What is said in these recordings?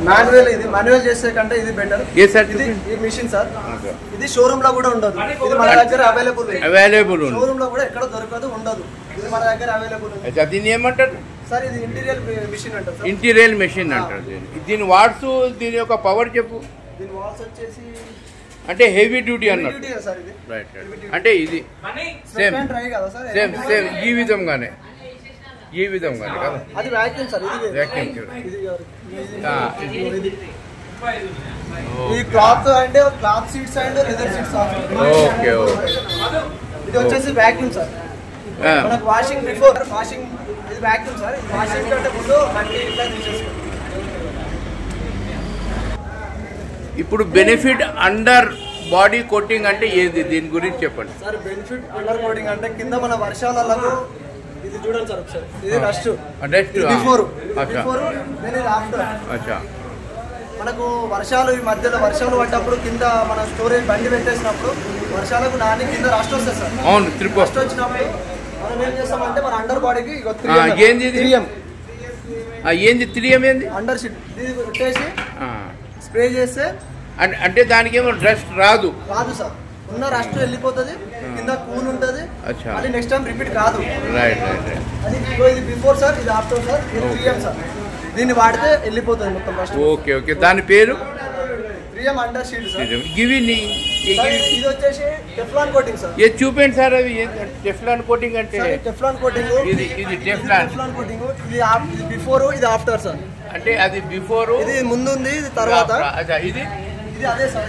Manual ఇది manual చేసే కంటే ఇది బెటర్. ఏ సార్ ఇది ఈ మిషన్ సార్ ఇది షోరూమ్ లో కూడా ఉండదు. ఇది మన దగ్గర అవైలబుల్ ఉంది. షోరూమ్ లో కూడా ఎక్కడ దొరకదు ఉండదు. ఇది మన దగ్గర అవైలబుల్ ఉంది. అచ్చా దీన్ని ఏమంటారు సార్? ఇది ఇంటీరియర్ మిషన్ అంటారు సార్. ఇంటీరియర్ మెషిన్ అంటారు. దీని వాట్స్ దీని యొక్క పవర్ చెప్పు. దీని వాల్స్ వచ్చేసి అంటే హెవీ డ్యూటీ అన్నట్టు. సార్ ఇది రైట్ అంటే ఇది సేమ్ సేమ్ సేమ్ ఈ విధంగానే కదా. అది వాక్యూమ్ సార్. ఇది వాక్యూమ్ ఈ క్లాత్ అంటే cloth seats and leather seats. Okay okay. ఇది వచ్చేసి వాక్యూమ్ సార్. మనకు వాషింగ్ బిఫోర్ వాషింగ్ ఇది వాక్యూమ్ సార్. వాషింగ్ కంటే ముందు మళ్ళీ ఇట్లా తీసేసుకోండి. ఇప్పుడు బెనిఫిట్ అండర్ బాడీ కోటింగ్ అంటే ఏది, దీని గురించి చెప్పండి సార్. బెనిఫిట్ అండర్ కోటింగ్ అంటే కింద మన వర్షాలలో ఇది చూడండి సార్ ఒకసారి. ఇది డస్ట్ బిఫోర్ ఇది ఆఫ్టర్. అచ్చా మనకు వర్షాలు ఈ మధ్యలో వర్షాలు పడ్డప్పుడు కింద మన స్టోరేజ్ బండి పెట్టేసినప్పుడు వర్షాలకు నాని కింద రస్ట్ వస్తుంది సార్. అవును. రస్ట్ వచ్చినప్పుడు మనం ఏం చేస్తామంటే మన అండర్ బాడీకి ఏంది 3M ఏంది అండర్ షీట్ ఇది పెట్టేసి స్ప్రే చేస్తే అంటే దానికి ఏమో డస్ట్ రాదు సార్. ఉన్న రస్ట్ వెళ్ళిపోతుంది, కింద కూల్ ఉంటుంది. అది నెక్స్ట్ టైం రిపీట్ కాదు. రైట్. అది ఇది బిఫోర్ సార్, ఇది ఆఫ్టర్ సార్. ఇది 3M సార్. దీన్ని వాడితే వెళ్ళిపోతుంది మొత్తం రస్ట్. Okay okay. దాని పేరు 3M అండర్ షీట్ సార్. ఇది వచ్చేసి టెఫ్లాన్ కోటింగ్ సార్. ఇది చూపండి సార్. అవి టెఫ్లాన్ కోటింగ్ అంటే టెఫ్లాన్ కోటింగ్. ఇది టెఫ్లాన్ కోటింగ్. ఇది బిఫోర్, ఇది ఆఫ్టర్ సార్. అంటే అది బిఫోర్, ఇది ముందు ఉంది, ఇది తర్వాత. ఇది అదే సార్.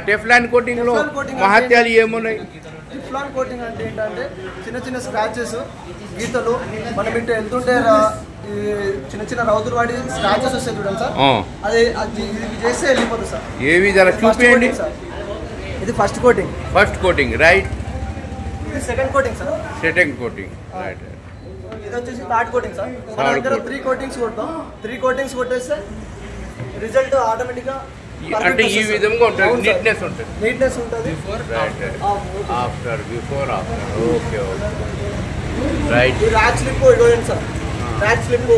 టెఫ్లాన్ కోటింగ్ లో మహత్యాలు ఏమున్నాయి? టెఫ్లాన్ కోటింగ్ అంటే ఏంటంటే చిన్న చిన్న స్క్రాచెస్, గీతలు మనం ఇటు వెళ్తుంటే చిన్న చిన్న రౌతులు వాడి స్క్రాచెస్ వస్తాయి చూడండి సార్. అది చేస్తే వెళ్ళిపోతుంది సార్. ఏవి జర చూపించండి. ఇది ఫస్ట్ కోటింగ్ రైట్. ఇది సెకండ్ కోటింగ్ సార్. రైట్. ఇది వచ్చేసి థర్డ్ కోటింగ్ సార్. మన దగ్గర 3 కోటింగ్స్ కొడతాం. 3 కోటింగ్స్ కొట్టేస్తే రిజల్ట్ ఆటోమేటిక్ గా అంటే ఈ విధంగా ఉంటుంది. నీట్నెస్ ఉంటుంది. Before after. Okay right. Rack slip ఇవ్వండి sir. Rack slip,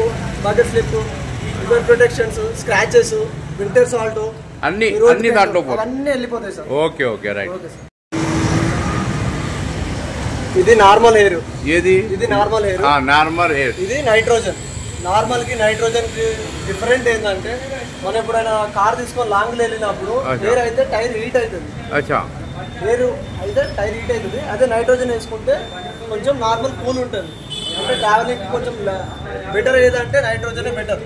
bucket slip, river protections, scratches, winter salt అన్ని దాంట్లో అన్నీ వెళ్ళిపోతాయి సార్. Okay right. ఇది నార్మల్ ఎయిర్. ఇది నార్మల్ ఎయిర్. ఇది నైట్రోజన్. నార్మల్ కి నైట్రోజన్ కి డిఫరెంట్ ఏంటంటే మనం ఎప్పుడైనా కార్ తీసుకొని లాంగ్ వెళ్ళినప్పుడు ఎయిర్ అయితే టైర్ హీట్ అవుతుంది. ఎయిర్ అయితే టైర్ హీట్ అవుతుంది. అదే నైట్రోజన్ వేసుకుంటే కొంచెం నార్మల్ కూల్ ఉంటుంది. అంటే ట్రావెలింగ్ కి కొంచెం బెటర్ ఏదంటే నైట్రోజనే బెటర్.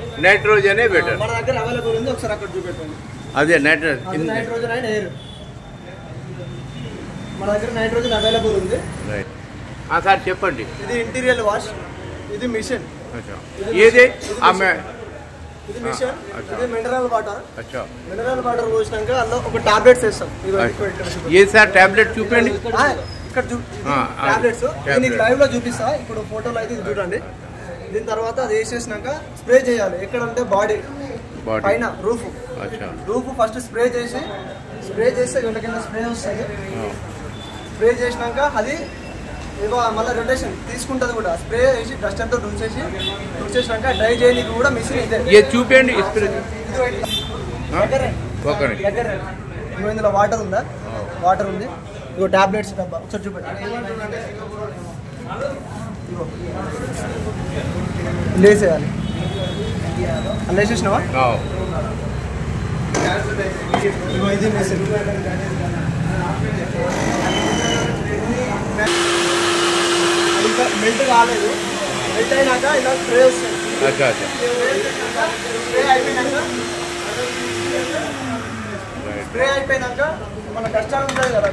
మన దగ్గర అవైలబుల్ ఉంది. ఒకసారి అక్కడ చూపెట్టండి. అదే నైట్రోజన్ అండ్ ఎయిర్ మన దగ్గర నైట్రోజన్ అవైలబుల్ ఉంది. సార్ చెప్పండి. ఇది ఇంటీరియర్ వాష్. ఇది మిషన్. ఇది మిషన్. ఇది మినరల్ వాటర్. పోసినాక అందులో ఒక టాబ్లెట్స్ వేస్తాం. సార్ టాబ్లెట్ చూపండి. ఇక్కడ టాబ్లెట్స్ దీనికి లైవ్ లో చూపిస్తా. ఇప్పుడు ఫోటోలో అయితే ఇది చూడండి. దీని తర్వాత అది వేసేసినాక స్ప్రే చేయాలి. ఎక్కడంటే బాడీ పైన రూఫ్ ఫస్ట్ స్ప్రే చేస్తే గంట కింద స్ప్రే వస్తుంది. స్ప్రే చేసినాక అది మళ్ళీ రొటేషన్ తీసుకుంటుంది కూడా. స్ప్రే వేసి డస్ట్ అంతా తుడిచేసినాక డ్రై చేయడానికి కూడా మిషన్ ఇదే. చూపండి. ఇందులో వాటర్ ఉందా? వాటర్ ఉంది. ఇగో టాబ్లెట్స్ డబ్బా ఒకసారి చూపెట్టి లేసేయాలి. లేసేసినావా? ఇది మిషన్. ఇంకా మెల్ట్ కాలేదు. మెల్ట్ అయినాక ఇలా స్ప్రే వస్తుంది. స్ప్రే అయిపోయినాక మన డస్టర్ ఉంటుంది కదా,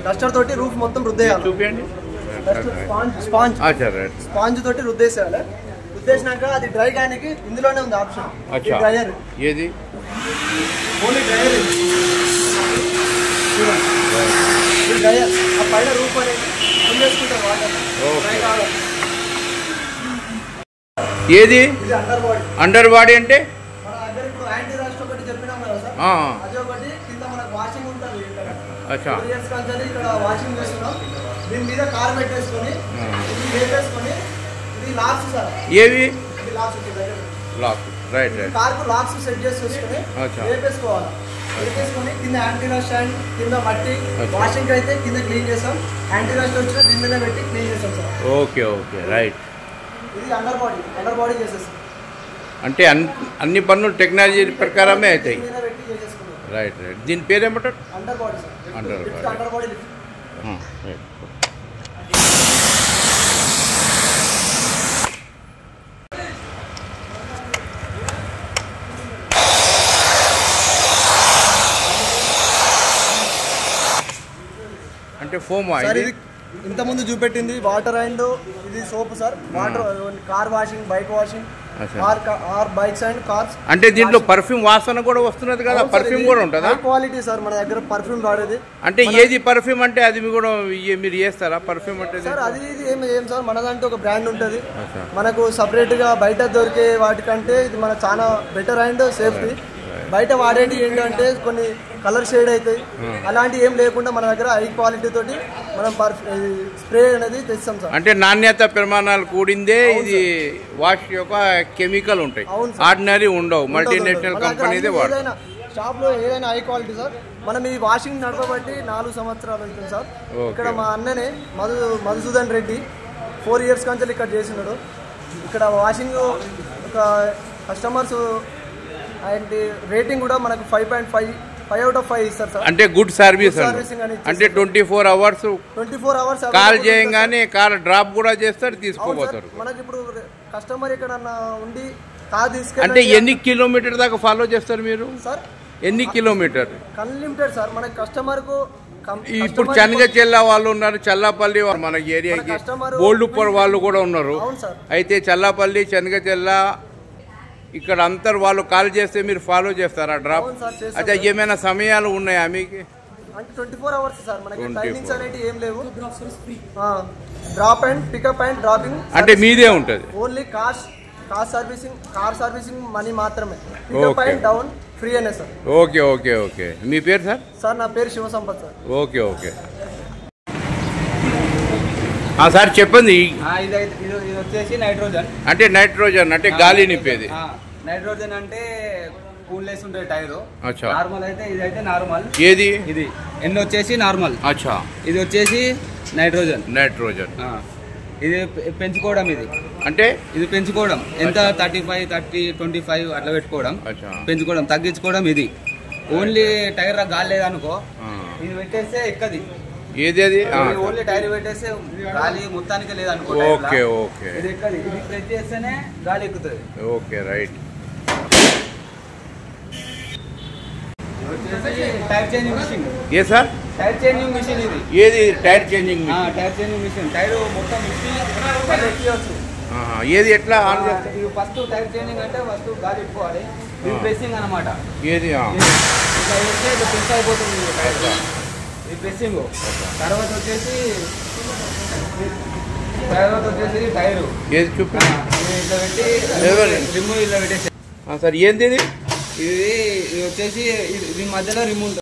డస్టర్ తోటి రూఫ్ మొత్తం రుద్దేయాలి. స్పాంజ్ తోటి రుద్దేసేయాలి. రుద్దేసినాక అది డ్రై కానికి ఇందులోనే ఉంది option. Dryer. Only dryer. Dryer ఆ పైన రూఫ్ అనేది ఫుల్ చేసుకుంటారు వాటర్. ఇది అండర్ బాడీ అంటే మన దగ్గర ఇప్పుడు యాంటీ రాస్ట్ ఒకటి చెప్పినాం కదా సార్. అది ఒకటి కింద మనకు వాషింగ్ ఉంటుంది. ఇక్కడ వాషింగ్ చేస్తున్నాం. దీని మీద కార్ పెట్టేసుకొని ఇది వేసేసుకొని ఇది లాక్స్ సార్. ఏవి లాక్స్. కార్ కు లాక్స్ సెట్ చేసుకొని వేపేసుకోవాలి. వేపేసుకొని కింద యాంటీరా స్టాండ్ కింద మట్టి వాషింగ్ అయితే కింద క్లీన్ చేస్తాం. యాంటీరా స్టాండ్ వచ్చిన దీని మీద పెట్టి క్లీన్ చేస్తాం సార్. Okay right. ఇది అండర్ బాడీ చేసేస్తాం. అంటే అన్ని పనులు టెక్నాలజీ ప్రకారమే అవుతాయి. రైట్. దీని పేరేమంటారు? Under body sir. Under body right. అంటే ఫోమ్ ఇంతకుముందు చూపెట్టింది వాటర్ అండ్ ఇది soap sir. Water car washing, bike washing, bikes and cars. అంటే దీంట్లో పర్ఫ్యూమ్ వాసన కూడా వస్తున్నది కదా? పర్ఫ్యూమ్ కూడా ఉంటుందా? క్వాలిటీ సార్ మన దగ్గర పర్ఫ్యూమ్ వాడేది. అంటే ఏది పర్ఫ్యూమ్ అంటే అది కూడా మీరు చేస్తారా పర్ఫ్యూమ్ అంటే? సార్ అది ఇది ఏం సార్ మనదంటే ఒక బ్రాండ్ ఉంటుంది. మనకు సపరేట్ గా బయట దొరికే వాటికంటే ఇది మన చాలా బెటర్ అండ్ సేఫ్టీ. బయట వాడేటి ఏంటంటే కొన్ని కలర్ షేడ్ అవుతాయి, అలాంటి ఏం లేకుండా మన దగ్గర హై క్వాలిటీ తోటి మనం స్ప్రే అనేది తెస్తాం సార్. అంటే నాణ్యత ప్రమాణాలు కూడిందే ఇది. వాష్ యొక్క కెమికల్ ఉంటాయి, ఆర్డినరీ ఉండవు. మల్టీనేషనల్ కంపెనీదే వాడతాం. షాప్ లో ఏదైనా హై క్వాలిటీ సార్. మనం ఈ వాషింగ్ నడపబట్టి 4 సంవత్సరాలు అవుతుంది సార్. ఇక్కడ మా అన్ననే మధుసూదన్ రెడ్డి 4 years కంచెలు ఇక్కడ చేసినాడు. ఇక్కడ వాషింగ్ ఒక కస్టమర్స్ అండ్ రేటింగ్ కూడా మనకు 5.5 out of 5 ఇస్తారు సార్. అంటే గుడ్ సర్వీస్. అంటే 24 hours కాల్ చేయగానే కార్ డ్రాప్ కూడా చేస్తారు, తీసుకోపోతారు. మనకి ఇప్పుడు కస్టమర్ ఎక్కడన్నా ఉండి కార్ తీసుకెళ్ళి అంటే ఎన్ని కిలోమీటర్ దాకా ఫాలో చేస్తారు మీరు సార్? ఎన్ని కిలోమీటర్? Unlimited sir. మన కస్టమర్ కు ఇప్పుడు చెన్నగచెల్ల వాళ్ళు ఉన్నారు, చల్లాపల్లి మన ఏరియాకి బోల్డుపర్ వాళ్ళు కూడా ఉన్నారు. అయితే చల్లాపల్లి, చెన్నగచెల్ల ఇక్కడ అంతర్ వాళ్ళు కాల్ చేస్తే మీరు ఫాలో చేస్తారా డ్రాప్? అచ్చా, ఏమైనా సమయాలు ఉన్నాయా మీకు? 24 hours సార్. మనకి టైమింగ్స్ అనేవి ఏం లేవు. Drop and pickup and dropping అంటే మీదే ఉంటుంది. ఓన్లీ కార్ సర్వీసింగ్ మనీ మాత్రమే. పికప్ అండ్ డౌన్ ఫ్రీ అనే సార్. ఓకే. మీ పేరు సార్? సార్ నా పేరు శివసంపత్ సార్. ఓకే సార్ చెప్పండి. ఇది వచ్చేసి నైట్రోజన్. అంటే నైట్రోజన్ అంటే గాలి నింపేది. నైట్రోజన్ అంటే కూల్లెస్ ఉంటుంది టైర్. నార్మల్ అయితే ఇది అయితే నార్మల్. ఏది ఇది ఎన్ని వచ్చేసి నార్మల్. అచ్చా, ఇది వచ్చేసి నైట్రోజన్. ఇది పెంచుకోవడం. ఇది అంటే ఇది పెంచుకోవడం ఎంత 35, 30, 25 అట్లా పెట్టుకోవడం. పెంచుకోవడం, తగ్గించుకోవడం. ఇది ఓన్లీ టైర్ గాలి లేదనుకో ఇది పెట్టేస్తే ఎక్కది. ఏది అది? ఓన్లీ టైర్ పెట్టేస్తే గాలి మొత్తానికి లేదనుకో. ఓకే ఇది ఎక్కది. ఇది ప్రెస్ చేస్తేనే గాలి ఎక్కుతుంది. Okay right. Tyre changing machine. ఏ సార్? Tyre changing machine. ఇది ఏది? Tyre changing machine. టైర్ మొత్తం ఎక్కివచ్చు. ఏది ఎట్లా ఆన్ చేస్తారు? ఇది ఫస్ట్ టైర్ చేంజింగ్ అంటే ఫస్ట్ గాలి ఇప్పుకోవాలి. ఇది ప్రెస్సింగ్ అనమాట. ఏది? ఇట్లా వేస్తే ఇది ప్రెస్ అయిపోతుంది. ఇది ప్రెస్సింగ్. తర్వాత వచ్చేసి టైరు. ఏది చూపి ఇట్లా పెట్టి రిమూవ్ ఇలా పెట్టేసి. సార్ ఏంది ఇది? ఇది వచ్చేసి ఇది మధ్యలో రిమూవ్.